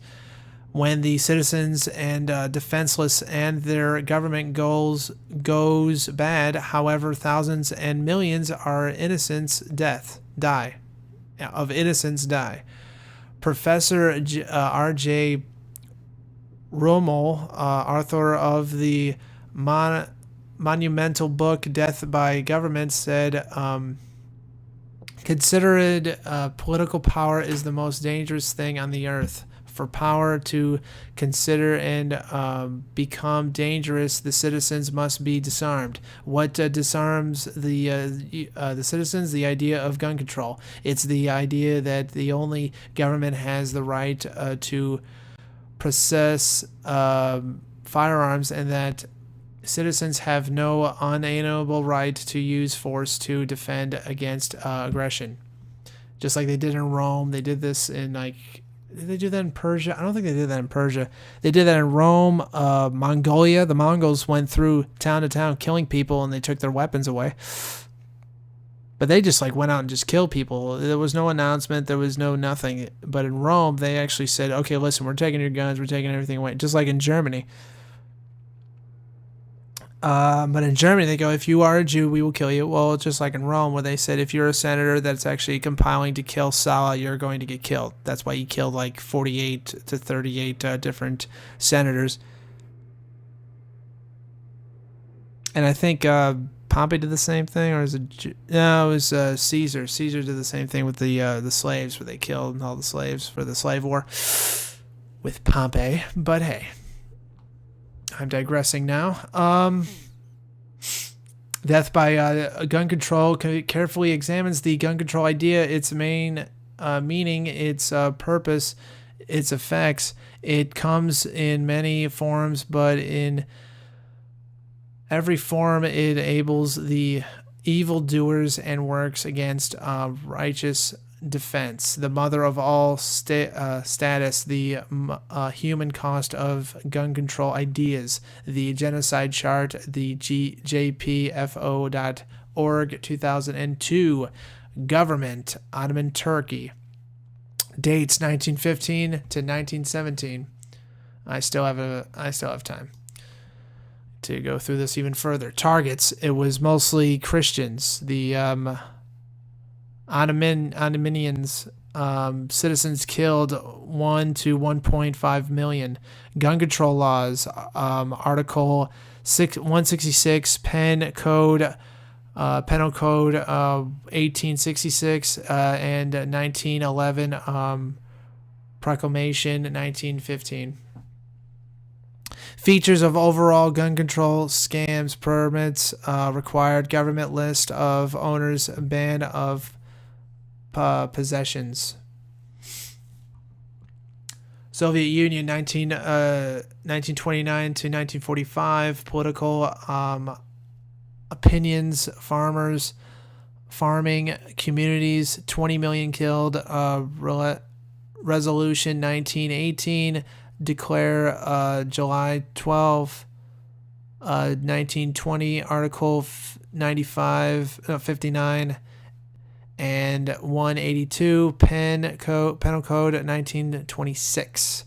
When the citizens and defenseless and their government goes bad, however, thousands and millions of innocents die. Professor R.J. Rommel, author of the monumental book Death by Government, said, considered political power is the most dangerous thing on the earth. For power to consider and become dangerous, the citizens must be disarmed. What disarms the citizens? The idea of gun control. It's the idea that the only government has the right to possess firearms, and that citizens have no unalienable right to use force to defend against aggression. Just like they did in Rome. They did this in, did they do that in Persia? I don't think they did that in Persia. They did that in Rome, Mongolia. The Mongols went through town to town killing people, and they took their weapons away. But they just went out and just killed people. There was no announcement. There was no nothing. But in Rome, they actually said, okay, listen, we're taking your guns. We're taking everything away. Just like in Germany. But in Germany, they go, if you are a Jew, we will kill you. Well, it's just like in Rome, where they said, if you're a senator that's actually compiling to kill Sulla, you're going to get killed. That's why he killed like 48 to 38 different senators. And I think Pompey did the same thing, or is it? No, it was Caesar. Caesar did the same thing with the slaves, where they killed all the slaves for the slave war with Pompey. But hey, I'm digressing now. Death by gun control carefully examines the gun control idea, its main meaning, its purpose, its effects. It comes in many forms, but in every form it enables the evildoers and works against righteous defense. The mother of all status, the human cost of gun control ideas, the genocide chart, the jpfo.org 2002, government, Ottoman Turkey, dates 1915 to 1917. I still have time to go through this even further. Targets, it was mostly Christians. The Ottomanians, citizens killed 1 to 1.5 million. Gun control laws, Article 166, Penal Code 1866, and 1911 Proclamation 1915. Features of overall gun control, scams, permits, required government list of owners, ban of possessions. Soviet Union, 1929 to 1945, political opinions, farmers, farming, communities, 20 million killed, resolution 1918, declare July 12, 1920, Article 59, and 182, Penal Code 1926.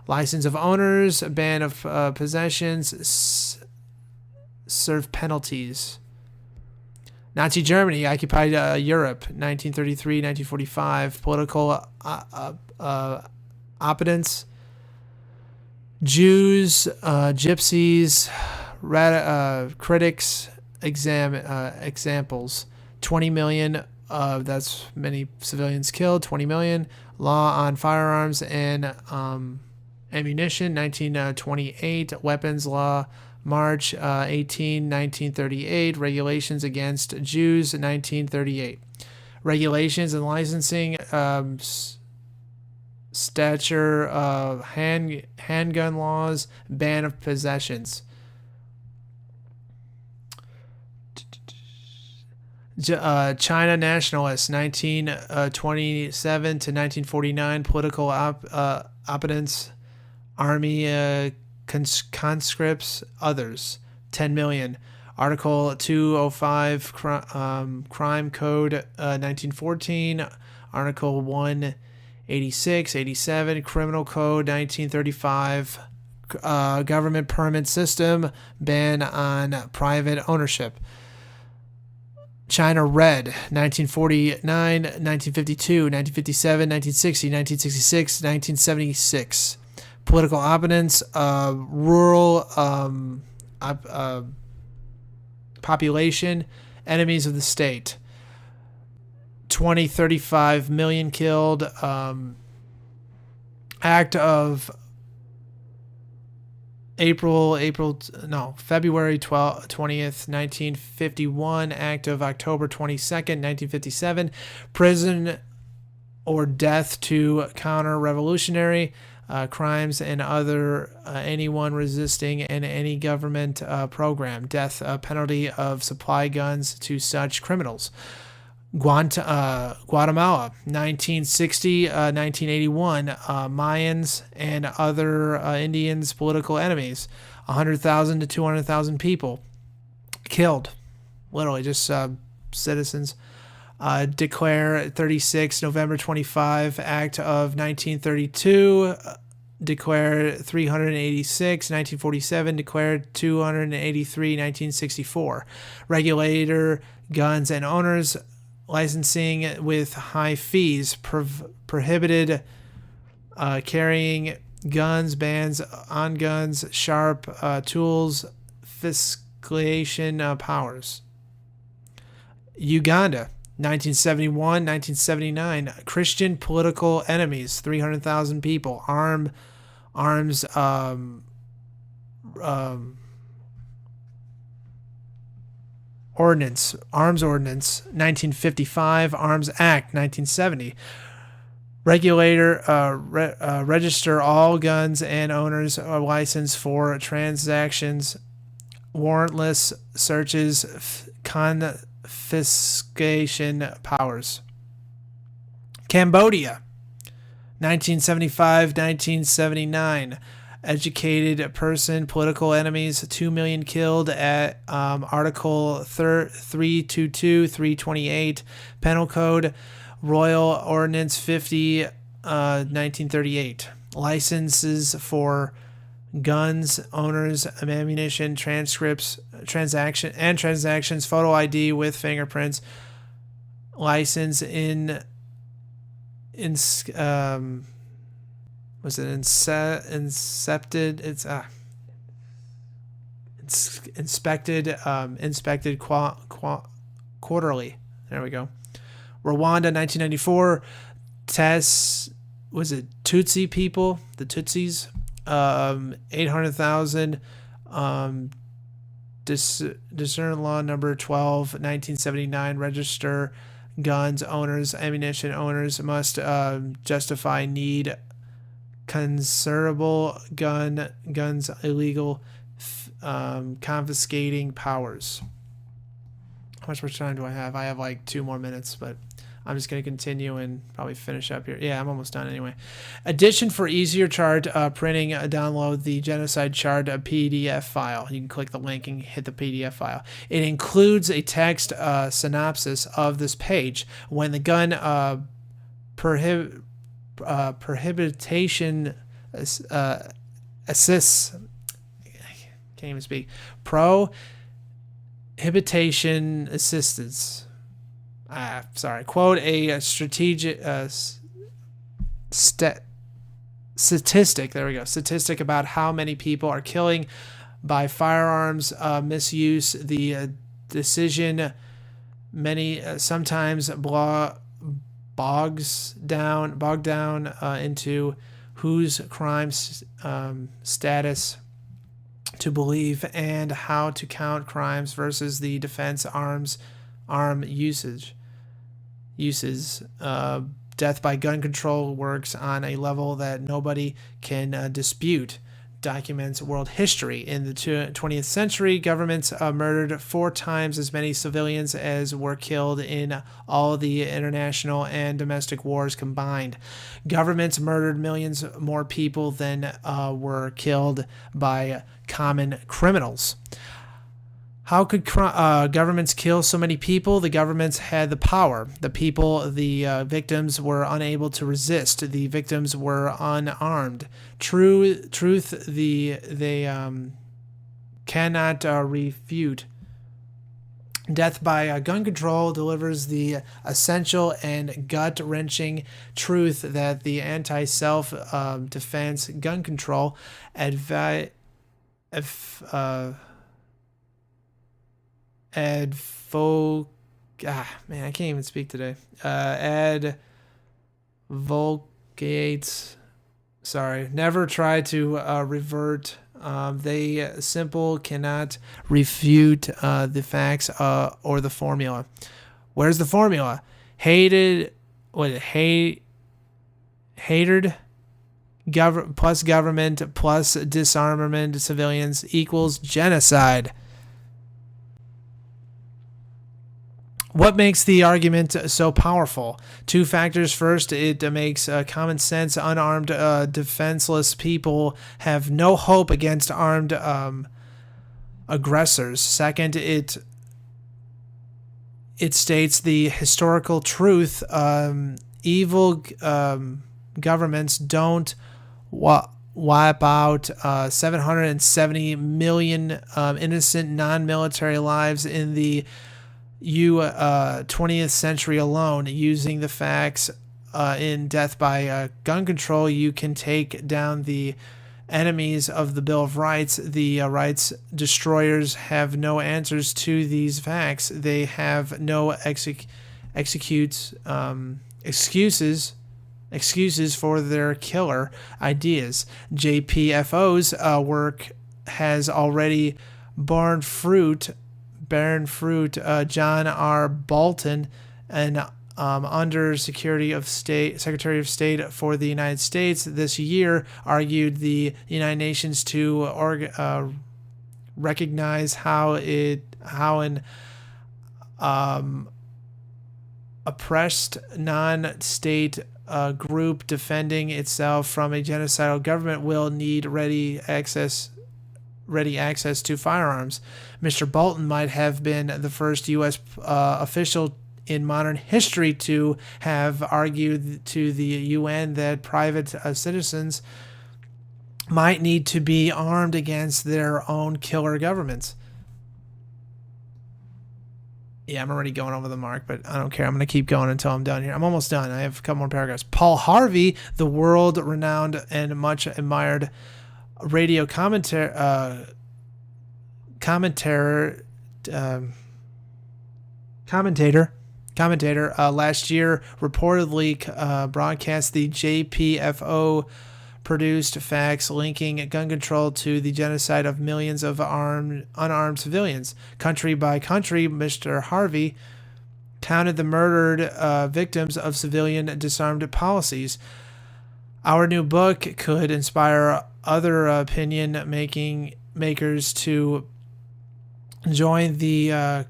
License of owners, ban of possessions, serve penalties. Nazi Germany occupied Europe, 1933, 1945. Political opponents, Jews, gypsies, critics, examples. 20 million, that's many civilians killed, 20 million. Law on firearms and ammunition, 1928. Weapons law, March 18, 1938. Regulations against Jews, 1938. Regulations and licensing, stature, handgun laws, ban of possessions. China nationalists, 1927 to 1949. Political opponents, army conscripts, others, 10 million. Article 205, Crime Code 1914. Article 186, 87, Criminal Code 1935. Government permit system, ban on private ownership. China Red, 1949, 1952, 1957, 1960, 1966, 1976. Political opponents, rural population, enemies of the state. 35 million killed. Act of February 20th, 1951. Act of October 22nd, 1957. Prison or death to counter-revolutionary crimes and other anyone resisting in any government program. Death penalty of supply guns to such criminals. Guatemala, 1960, 1981, Mayans and other Indians, political enemies, 100,000 to 200,000 people killed, literally just citizens. Declare 36, November 25, Act of 1932, declared 386, 1947, declared 283, 1964. Regulator, guns and owners, licensing with high fees, prohibited carrying guns, bans on guns, sharp tools, fiscalization powers. Uganda, 1971, 1979, Christian political enemies, 300,000 people, arms ordinance, 1955, Arms Act, 1970. Regulator, register all guns and owners license for transactions, warrantless searches, confiscation powers. Cambodia, 1975, 1979. Educated person, political enemies, 2 million killed at Article 322, 328, Penal Code, Royal Ordinance 50, 1938. Licenses for guns, owners, ammunition, transactions, photo ID with fingerprints, license inspected quarterly. There we go. Rwanda, 1994. Tutsi people, the Tutsis, 800,000. Discern law number 12, 1979. Register guns owners, ammunition owners must justify need. Considerable guns illegal, confiscating powers. How much more time do I have? I have like 2 more minutes, but I'm just going to continue and probably finish up here. Yeah, I'm almost done anyway. Addition for easier chart printing, download the genocide chart PDF file. You can click the link and hit the PDF file. It includes a text synopsis of this page. When the gun prohibition assists, can't even speak, prohibition assistance. Quote a strategic statistic. There we go. Statistic about how many people are killing by firearms misuse. The decision many sometimes bogs down into whose crimes status to believe and how to count crimes versus the defense arm uses. Death by gun control works on a level that nobody can dispute. Documents world history. In the 20th century, governments murdered 4 times as many civilians as were killed in all the international and domestic wars combined. Governments murdered millions more people than were killed by common criminals. How could governments kill so many people? The governments had the power. The people, the victims, were unable to resist. The victims were unarmed. Truth, they cannot refute. Death by gun control delivers the essential and gut-wrenching truth that the anti-self-defense gun control advocates never try to revert. They simple cannot refute the facts or the formula. Where's the formula? Hated plus government plus disarmament civilians equals genocide. What makes the argument so powerful? 2 factors. First, it makes common sense. Unarmed, defenseless people have no hope against armed aggressors. Second, it states the historical truth. Evil governments don't wipe out 770 million innocent non-military lives in the 20th century alone. Using the facts in Death by Gun Control, you can take down the enemies of the Bill of Rights. The rights destroyers have no answers to these facts. They have no excuses for their killer ideas. JPFO's work has already borne fruit. John R. Bolton, an under Secretary of State for the United States this year, argued the United Nations to recognize how an oppressed non-state group defending itself from a genocidal government will need ready access to firearms. Mr. Bolton might have been the first U.S. Official in modern history to have argued to the UN that private citizens might need to be armed against their own killer governments. Yeah, I'm already going over the mark, but I don't care. I'm going to keep going until I'm done here. I'm almost done. I have a couple more paragraphs. Paul Harvey, the world-renowned and much admired radio commentator, last year reportedly broadcast the JPFO produced facts linking gun control to the genocide of millions of unarmed civilians. Country by country, Mr. Harvey counted the murdered victims of civilian disarmed policies. Our new book could inspire other opinion makers to join the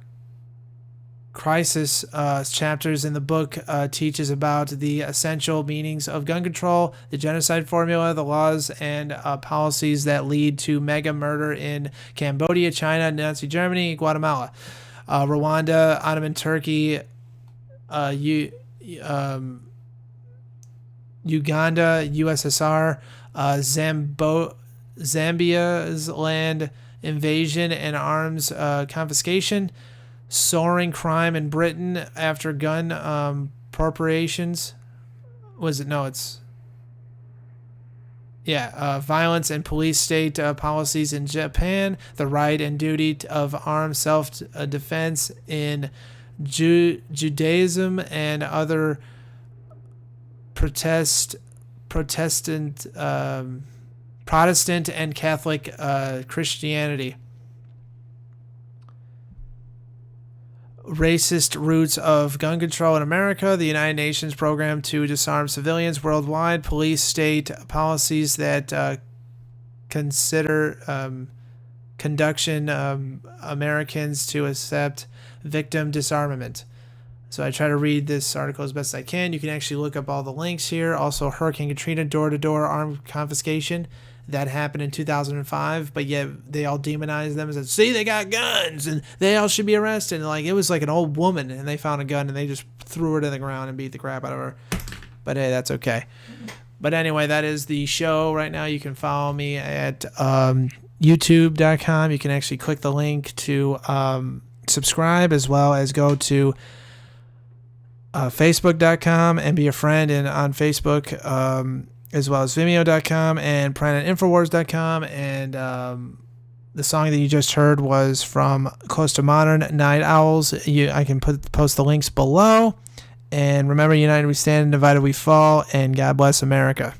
crisis chapters in the book. Teaches about the essential meanings of gun control, the genocide formula, the laws and policies that lead to mega murder in Cambodia, China, Nazi Germany, Guatemala, Rwanda, Ottoman Turkey, Uganda, USSR, Zambia's land invasion and arms confiscation, soaring crime in Britain after gun appropriations. Violence and police state policies in Japan, the right and duty of armed self-defense in Judaism and other Protestant and Catholic Christianity. Racist roots of gun control in America, the United Nations program to disarm civilians worldwide, police state policies that conduction Americans to accept victim disarmament. So I try to read this article as best I can. You can actually look up all the links here. Also, Hurricane Katrina door-to-door armed confiscation. That happened in 2005, but yet they all demonized them and said, see, they got guns and they all should be arrested. And it was like an old woman and they found a gun and they just threw her to the ground and beat the crap out of her. But hey, that's okay. But anyway, that is the show right now. You can follow me at youtube.com. You can actually click the link to subscribe, as well as go to facebook.com and be a friend on Facebook, as well as vimeo.com and planetinfowars.com. And the song that you just heard was from Close to Modern, Night Owls. I can post the links below. And remember, united we stand, divided we fall, and God bless America.